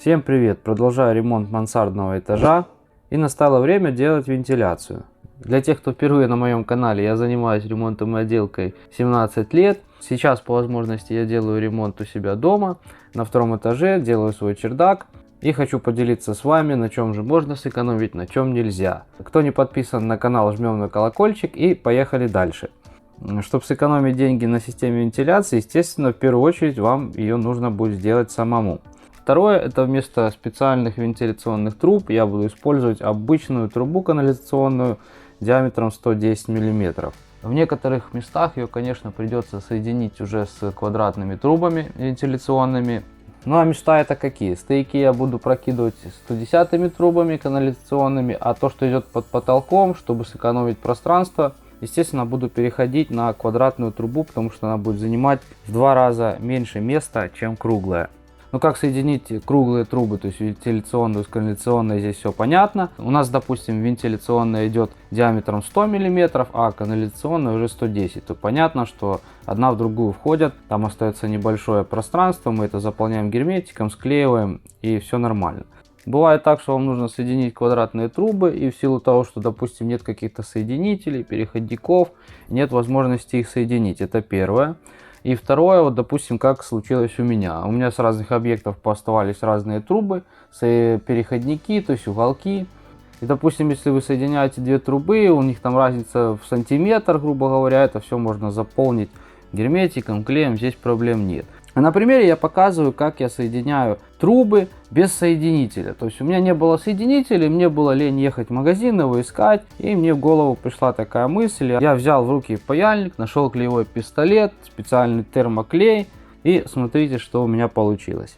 Всем привет! Продолжаю ремонт мансардного этажа, и настало время делать вентиляцию. Для тех, кто впервые на моем канале, я занимаюсь ремонтом и отделкой 17 лет. Сейчас по возможности я делаю ремонт у себя дома, на втором этаже, делаю свой чердак. И хочу поделиться с вами, на чем же можно сэкономить, на чем нельзя. Кто не подписан на канал, жмем на колокольчик и поехали дальше. Чтобы сэкономить деньги на системе вентиляции, естественно, в первую очередь вам ее нужно будет сделать самому. Второе, это вместо специальных вентиляционных труб я буду использовать обычную трубу канализационную диаметром 110 мм. В некоторых местах ее, конечно, придется соединить уже с квадратными трубами вентиляционными. Ну а места это какие? Стояки я буду прокидывать 110 трубами канализационными, а то, что идет под потолком, чтобы сэкономить пространство, естественно, буду переходить на квадратную трубу, потому что она будет занимать в 2 раза меньше места, чем круглая. Ну как соединить круглые трубы, то есть вентиляционную с канализационной, здесь все понятно. У нас, допустим, вентиляционная идет диаметром 100 мм, а канализационная уже 110. То понятно, что одна в другую входят, там остается небольшое пространство, мы это заполняем герметиком, склеиваем и все нормально. Бывает так, что вам нужно соединить квадратные трубы, и в силу того, что, допустим, нет каких-то соединителей, переходников, нет возможности их соединить. Это первое. И второе, вот допустим, как случилось у меня. У меня с разных объектов поставались разные трубы, переходники, то есть уголки. И допустим, если вы соединяете две трубы, у них там разница в сантиметр, грубо говоря, это все можно заполнить герметиком, клеем, здесь проблем нет. На примере я показываю, как я соединяю трубы без соединителя. То есть у меня не было соединителя, мне было лень ехать в магазин, его искать. И мне в голову пришла такая мысль. Я взял в руки паяльник, нашел клеевой пистолет, специальный термоклей. И смотрите, что у меня получилось.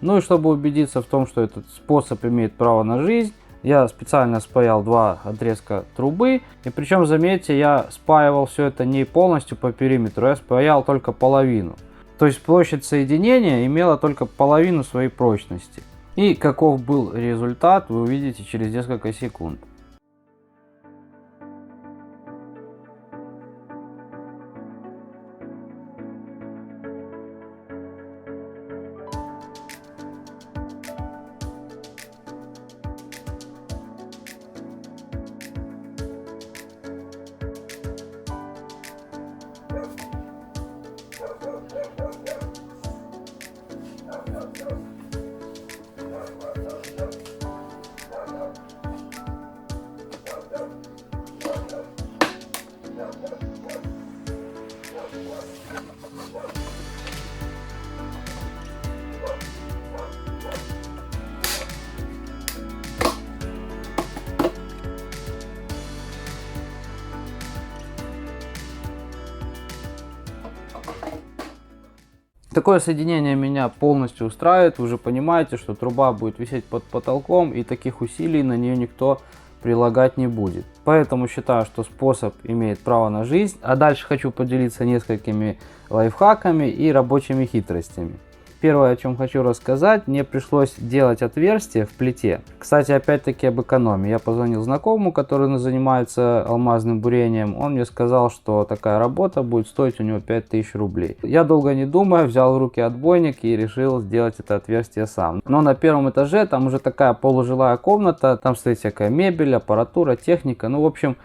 Ну и чтобы убедиться в том, что этот способ имеет право на жизнь, я специально спаял 2 отрезка трубы. И причем, заметьте, я спаивал все это не полностью по периметру, я спаял только половину. То есть площадь соединения имела только половину своей прочности. И каков был результат, вы увидите через несколько секунд. Такое соединение меня полностью устраивает. Вы уже понимаете, что труба будет висеть под потолком, и таких усилий на нее никто прилагать не будет. Поэтому считаю, что способ имеет право на жизнь. А дальше хочу поделиться несколькими лайфхаками и рабочими хитростями. Первое, о чем хочу рассказать, мне пришлось делать отверстие в плите. Кстати, опять-таки об экономии. Я позвонил знакомому, который занимается алмазным бурением. Он мне сказал, что такая работа будет стоить у него 5000 рублей. Я долго не думая взял в руки отбойник и решил сделать это отверстие сам. Но на первом этаже там уже такая полужилая комната. Там стоит всякая мебель, аппаратура, техника. Ну, в общем,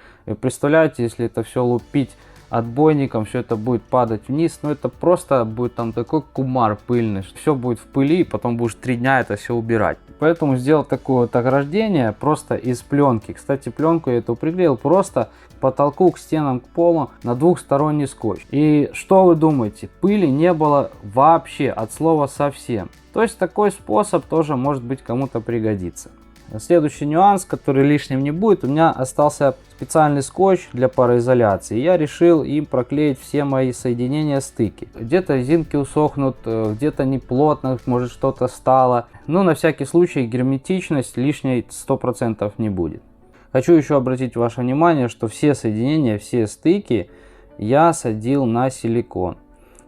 представляете, если это все лупить отбойником, все это будет падать вниз, но это просто будет там такой кумар пыльный, что все будет в пыли, и потом будешь 3 дня это все убирать. Поэтому сделал такое вот ограждение просто из пленки. Кстати, пленку я эту приклеил просто к потолку, к стенам, к полу на двухсторонний скотч. И что вы думаете? Пыли не было вообще, от слова совсем. То есть такой способ тоже может быть кому-то пригодится. Следующий нюанс, который лишним не будет, у меня остался специальный скотч для пароизоляции. Я решил им проклеить все мои соединения, стыки. Где-то резинки усохнут, где-то не плотно, может что-то стало. Но на всякий случай герметичность лишней 100% не будет. Хочу еще обратить ваше внимание, что все соединения, все стыки я садил на силикон.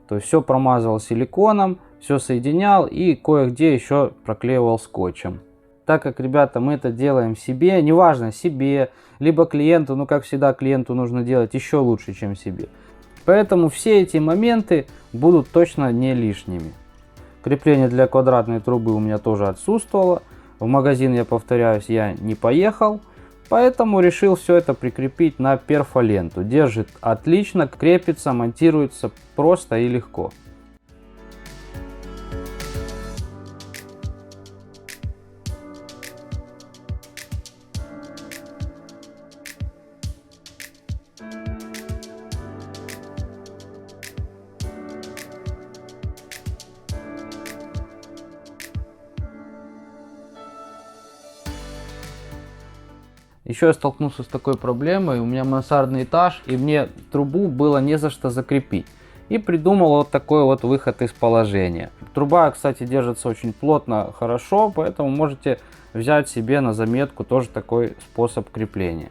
То есть все промазывал силиконом, все соединял и кое-где еще проклеивал скотчем. Так как, ребята, мы это делаем себе, неважно себе, либо клиенту, ну как всегда клиенту нужно делать еще лучше, чем себе. Поэтому все эти моменты будут точно не лишними. Крепление для квадратной трубы у меня тоже отсутствовало. В магазин, я повторяюсь, я не поехал. Поэтому решил все это прикрепить на перфоленту. Держит отлично, крепится, монтируется просто и легко. Еще я столкнулся с такой проблемой, у меня мансардный этаж, и мне трубу было не за что закрепить. И придумал вот такой вот выход из положения. Труба, кстати, держится очень плотно, хорошо, поэтому можете взять себе на заметку тоже такой способ крепления.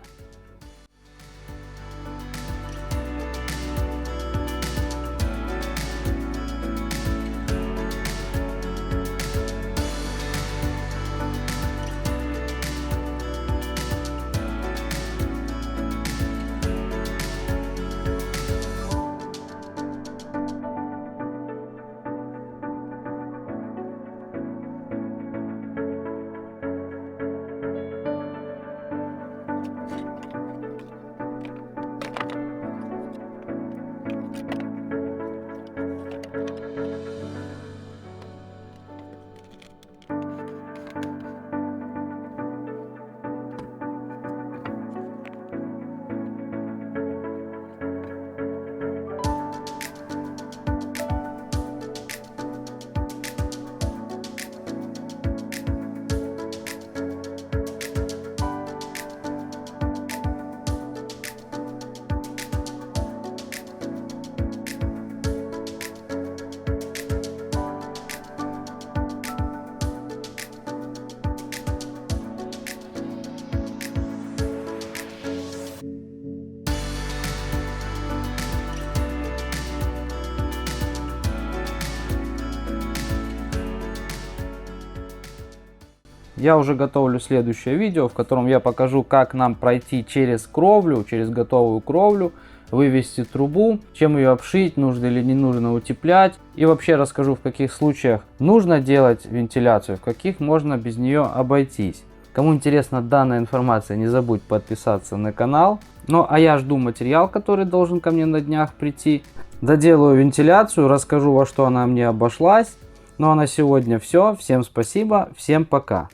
Я уже готовлю следующее видео, в котором я покажу, как нам пройти через кровлю, через готовую кровлю, вывести трубу, чем ее обшить, нужно или не нужно утеплять. И вообще расскажу, в каких случаях нужно делать вентиляцию, в каких можно без нее обойтись. Кому интересна данная информация, не забудь подписаться на канал. Ну а я жду материал, который должен ко мне на днях прийти. Доделаю вентиляцию, расскажу, во что она мне обошлась. Ну а на сегодня все. Всем спасибо, всем пока.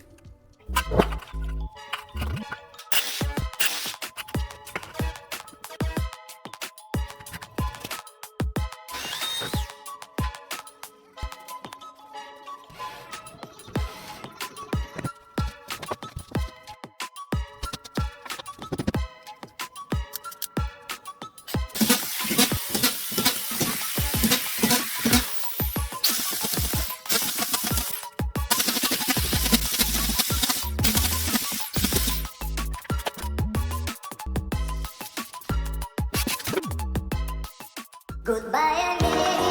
Goodbye,